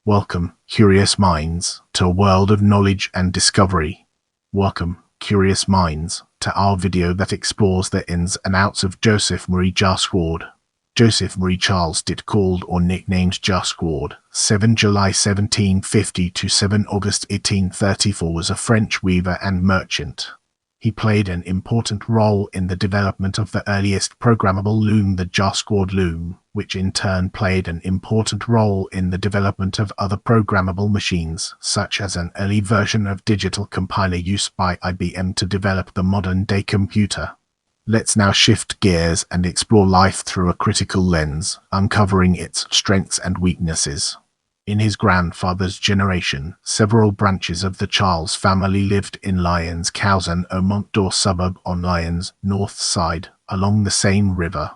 Welcome, curious minds, to a world of knowledge and discovery. Welcome, curious minds, to our video that explores the ins and outs of Joseph Marie Jacquard. Joseph Marie Charles Ditt, called or nicknamed Jacquard, 7 July 1750 to 7 August 1834, was a French weaver and merchant. He played an important role in the development of the earliest programmable loom, the Jacquard loom, which in turn played an important role in the development of other programmable machines, such as an early version of digital compiler used by IBM to develop the modern-day computer. Let's now shift gears and explore life through a critical lens, uncovering its strengths and weaknesses. In his grandfather's generation, several branches of the Charles family lived in Lyons Causen, a Montdor suburb on Lyons' north side, along the Seine River.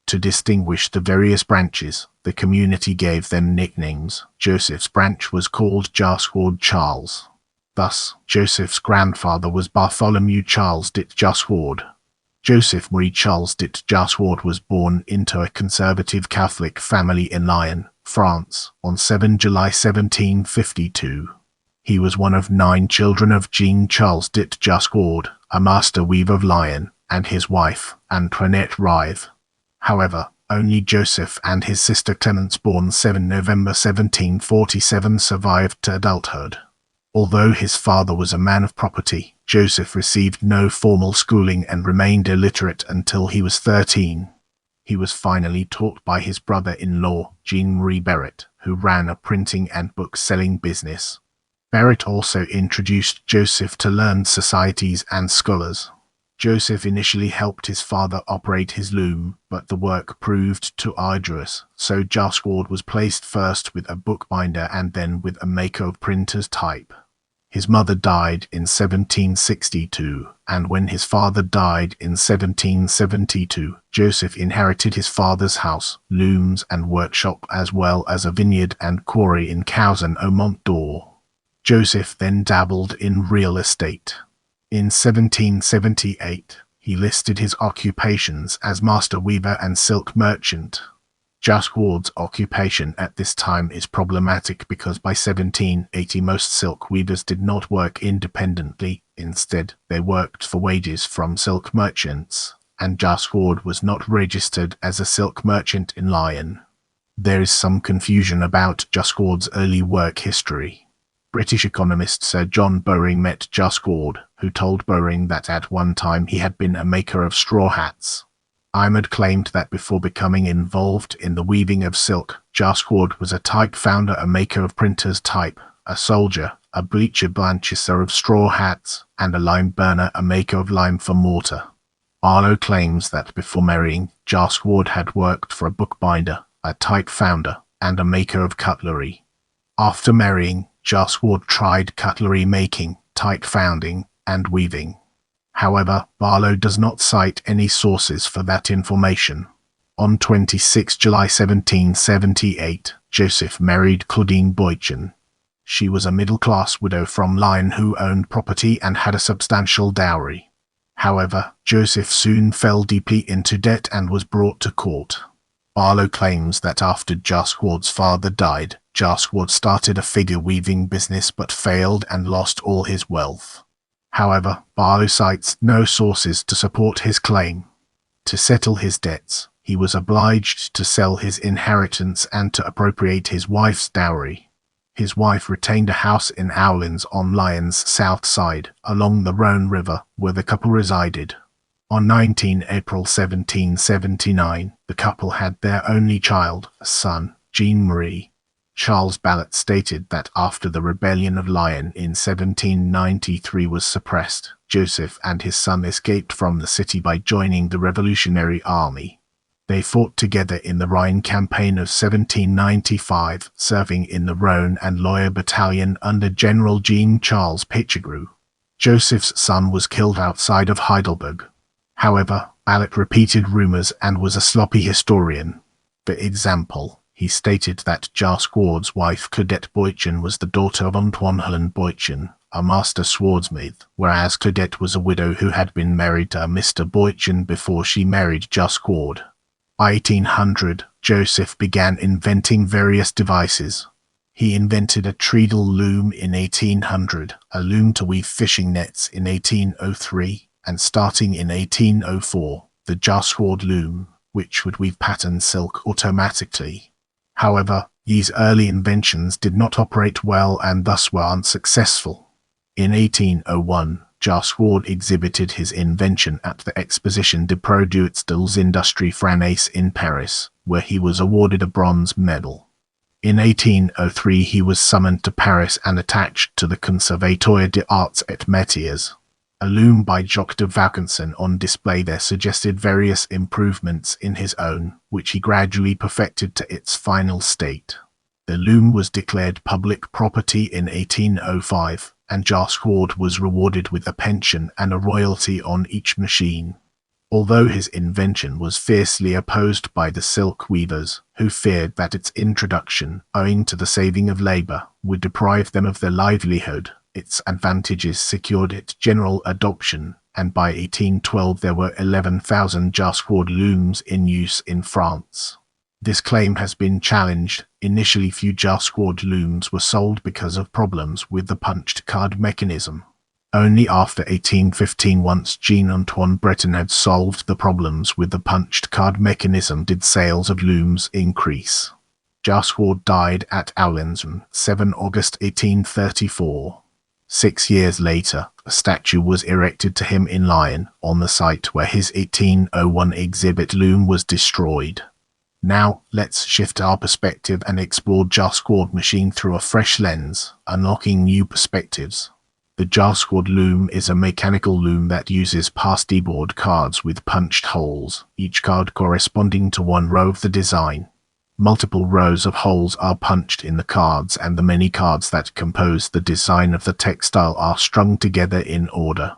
To distinguish the various branches, the community gave them nicknames. Joseph's branch was called Jacquard Charles. Thus, Joseph's grandfather was Bartholomew Charles Ditt Jacquard. Joseph Marie Charles Ditt Jacquard was born into a conservative Catholic family in Lyon, France, on 7 July 1752. He was one of 9 children of Jean Charles Ditt Jacquard, a master weaver of Lyon, and his wife, Antoinette Rive. However, only Joseph and his sister Clemence, born 7 November 1747, survived to adulthood. Although his father was a man of property, Joseph received no formal schooling and remained illiterate until he was 13. He was finally taught by his brother-in-law, Jean-Marie Barrett, who ran a printing and book-selling business. Barrett also introduced Joseph to learned societies and scholars. Joseph initially helped his father operate his loom, but the work proved too arduous, so Jacquard was placed first with a bookbinder and then with a maker of printer's type. His mother died in 1762, and when his father died in 1772, Joseph inherited his father's house, looms and workshop, as well as a vineyard and quarry in Causen au Mont d'Or. Joseph then dabbled in real estate. In 1778, he listed his occupations as master weaver and silk merchant. Jacquard's occupation at this time is problematic because by 1780 most silk weavers did not work independently. Instead, they worked for wages from silk merchants, and Jacquard was not registered as a silk merchant in Lyon. There is some confusion about Jacquard's early work history. British economist Sir John Bowring met Jacquard, who told Bowring that at one time he had been a maker of straw hats. Imard claimed that before becoming involved in the weaving of silk, Jacquard was a type founder, a maker of printer's type, a soldier, a bleacher blanchisser of straw hats, and a lime burner, a maker of lime for mortar. Barlow claims that before marrying, Jacquard had worked for a bookbinder, a type founder, and a maker of cutlery. After marrying, Jacquard tried cutlery making, type founding, and weaving. However, Barlow does not cite any sources for that information. On 26 July 1778, Joseph married Claudine Boitchen. She was a middle-class widow from Lyon who owned property and had a substantial dowry. However, Joseph soon fell deeply into debt and was brought to court. Barlow claims that after Jacquard's father died, Jacquard started a figure-weaving business but failed and lost all his wealth. However, Barlow cites no sources to support his claim. To settle his debts, he was obliged to sell his inheritance and to appropriate his wife's dowry. His wife retained a house in Oullins on Lyons' south side, along the Rhone River, where the couple resided. On 19 April 1779, the couple had their only child, a son, Jean-Marie. Charles Ballot stated that after the rebellion of Lyon in 1793 was suppressed, Joseph and his son escaped from the city by joining the Revolutionary Army. They fought together in the Rhine campaign of 1795, serving in the Rhone and Loire battalion under General Jean-Charles Pichegru. Joseph's son was killed outside of Heidelberg. However, Ballot repeated rumors and was a sloppy historian. For example, he stated that Jacquard's wife Claudette Boitchen was the daughter of Antoine Helen Boitchen, a master swordsmith, whereas Claudette was a widow who had been married to a Mr. Boitchen before she married Jacquard. By 1800, Joseph began inventing various devices. He invented a treadle loom in 1800, a loom to weave fishing nets in 1803, and starting in 1804, the Jacquard loom, which would weave patterned silk automatically. However, these early inventions did not operate well and thus were unsuccessful. In 1801, Jacquard exhibited his invention at the Exposition des Produits des Industries Françaises in Paris, where he was awarded a bronze medal. In 1803 he was summoned to Paris and attached to the Conservatoire des Arts et Métiers. A loom by Jacques de Vaucanson on display there suggested various improvements in his own, which he gradually perfected to its final state. The loom was declared public property in 1805, and Jacquard was rewarded with a pension and a royalty on each machine. Although his invention was fiercely opposed by the silk weavers, who feared that its introduction, owing to the saving of labor, would deprive them of their livelihood, its advantages secured its general adoption, and by 1812 there were 11,000 Jacquard looms in use in France. This claim has been challenged. Initially few Jacquard looms were sold because of problems with the punched card mechanism. Only after 1815, once Jean-Antoine Breton had solved the problems with the punched card mechanism, did sales of looms increase. Jacquard died at Alençon, 7 August 1834. 6 years later, a statue was erected to him in Lyon, on the site where his 1801 exhibit loom was destroyed. Now, let's shift our perspective and explore Jacquard machine through a fresh lens, unlocking new perspectives. The Jacquard loom is a mechanical loom that uses pasteboard cards with punched holes, each card corresponding to one row of the design. Multiple rows of holes are punched in the cards, and the many cards that compose the design of the textile are strung together in order.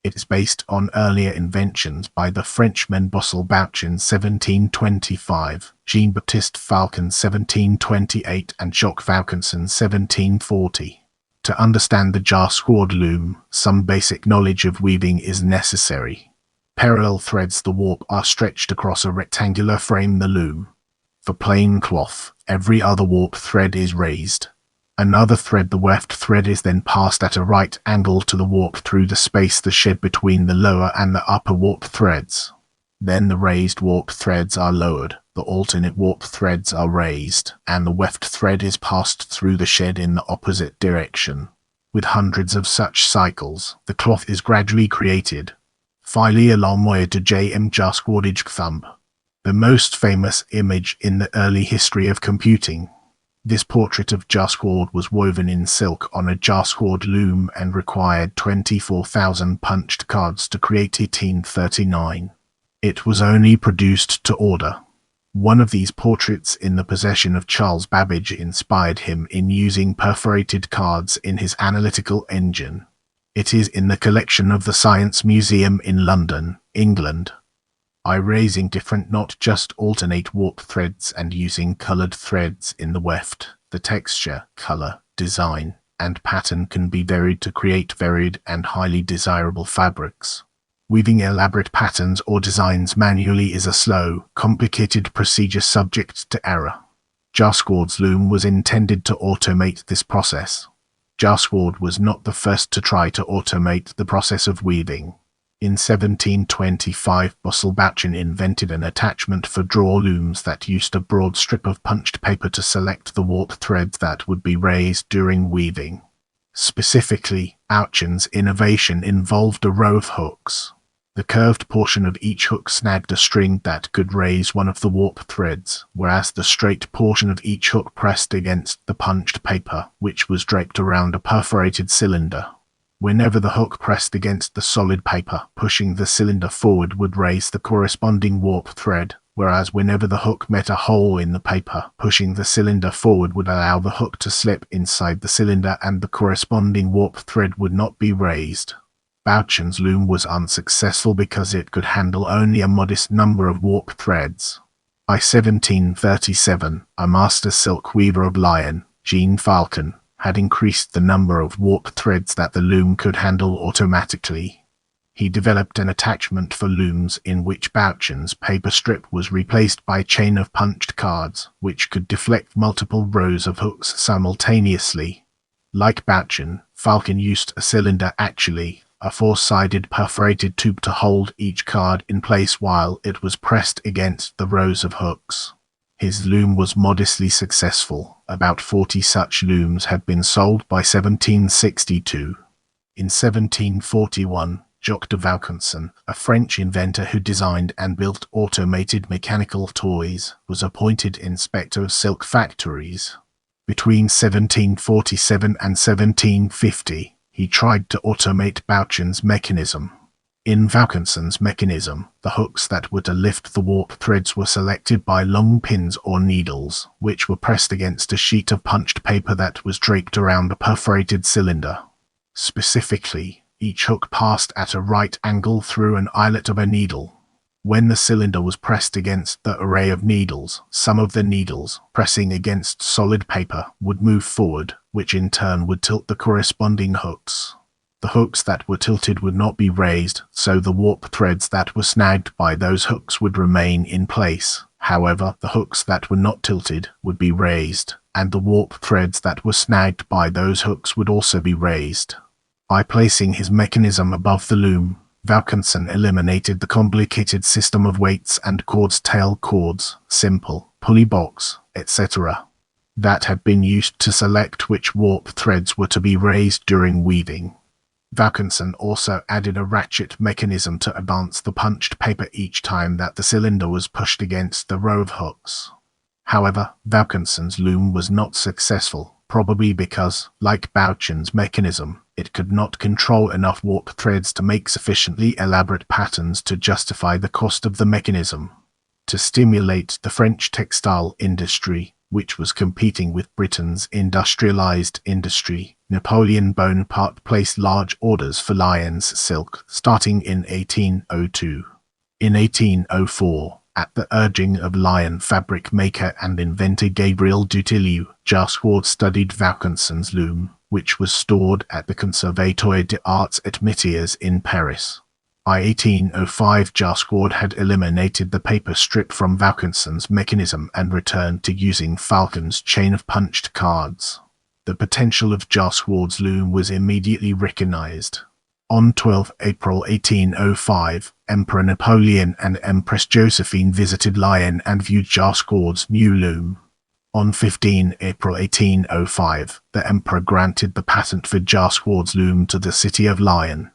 It is based on earlier inventions by the Frenchmen Bosselbauch in 1725, Jean-Baptiste Falcon 1728, and Jacques Vaucanson 1740. To understand the Jacquard loom, some basic knowledge of weaving is necessary. Parallel threads the warp are stretched across a rectangular frame, the loom. For plain cloth, every other warp thread is raised. Another thread, the weft thread, is then passed at a right angle to the warp through the space the shed between the lower and the upper warp threads. Then the raised warp threads are lowered, the alternate warp threads are raised, and the weft thread is passed through the shed in the opposite direction. With hundreds of such cycles, the cloth is gradually created. Finally, la moyen de J.M. Jacquardage thumb. The most famous image in the early history of computing. This portrait of Jacquard was woven in silk on a Jacquard loom and required 24,000 punched cards to create 1839. It was only produced to order. One of these portraits in the possession of Charles Babbage inspired him in using perforated cards in his analytical engine. It is in the collection of the Science Museum in London, England. By raising different, not just alternate warp threads, and using colored threads in the weft, the texture, color, design, and pattern can be varied to create varied and highly desirable fabrics. Weaving elaborate patterns or designs manually is a slow, complicated procedure subject to error. Jacquard's loom was intended to automate this process. Jacquard was not the first to try to automate the process of weaving. In 1725, Bosselbauch invented an attachment for draw looms that used a broad strip of punched paper to select the warp threads that would be raised during weaving. Specifically, Bauchin's innovation involved a row of hooks. The curved portion of each hook snagged a string that could raise one of the warp threads, whereas the straight portion of each hook pressed against the punched paper, which was draped around a perforated cylinder. Whenever the hook pressed against the solid paper, pushing the cylinder forward would raise the corresponding warp thread, whereas whenever the hook met a hole in the paper, pushing the cylinder forward would allow the hook to slip inside the cylinder and the corresponding warp thread would not be raised. Bauchin's loom was unsuccessful because it could handle only a modest number of warp threads. By 1737, a master silk weaver of Lyon, Jean Falcon, had increased the number of warp threads that the loom could handle automatically. He developed an attachment for looms in which Bouchan's paper strip was replaced by a chain of punched cards, which could deflect multiple rows of hooks simultaneously. Like Bouchan, Falcon used a cylinder, actually a four-sided perforated tube, to hold each card in place while it was pressed against the rows of hooks. His loom was modestly successful. About 40 such looms had been sold by 1762. In 1741, Jacques de Vaucanson, a French inventor who designed and built automated mechanical toys, was appointed inspector of silk factories. Between 1747 and 1750, he tried to automate Bouchan's mechanism. In Vaucanson's mechanism, the hooks that were to lift the warp threads were selected by long pins or needles, which were pressed against a sheet of punched paper that was draped around a perforated cylinder. Specifically, each hook passed at a right angle through an eyelet of a needle. When the cylinder was pressed against the array of needles, some of the needles, pressing against solid paper, would move forward, which in turn would tilt the corresponding hooks. The hooks that were tilted would not be raised, so the warp threads that were snagged by those hooks would remain in place. However, the hooks that were not tilted would be raised, and the warp threads that were snagged by those hooks would also be raised. By placing his mechanism above the loom, Vaucanson eliminated the complicated system of weights and cords, tail cords, simple, pulley box, etc. that had been used to select which warp threads were to be raised during weaving. Vaucanson also added a ratchet mechanism to advance the punched paper each time that the cylinder was pushed against the row of hooks. However, Vaucanson's loom was not successful, probably because, like Bouchan's mechanism, it could not control enough warp threads to make sufficiently elaborate patterns to justify the cost of the mechanism. To stimulate the French textile industry, which was competing with Britain's industrialized industry, Napoleon Bonaparte placed large orders for Lyons silk, starting in 1802. In 1804, at the urging of Lyon fabric maker and inventor Gabriel Dutilleux, Jacquard studied Vaucanson's loom, which was stored at the Conservatoire des Arts et Métiers in Paris. By 1805, Jacquard had eliminated the paper strip from Vaucanson's mechanism and returned to using Falcon's chain of punched cards. The potential of Jacquard's loom was immediately recognized. On 12 April 1805, Emperor Napoleon and Empress Josephine visited Lyon and viewed Jacquard's new loom. On 15 April 1805, the Emperor granted the patent for Jacquard's loom to the city of Lyon.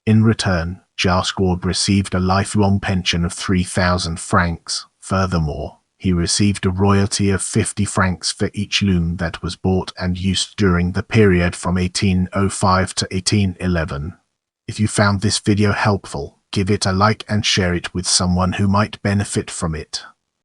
In return, Jacquard received a lifelong pension of 3,000 francs. Furthermore, he received a royalty of 50 francs for each loom that was bought and used during the period from 1805 to 1811. If you found this video helpful, give it a like and share it with someone who might benefit from it.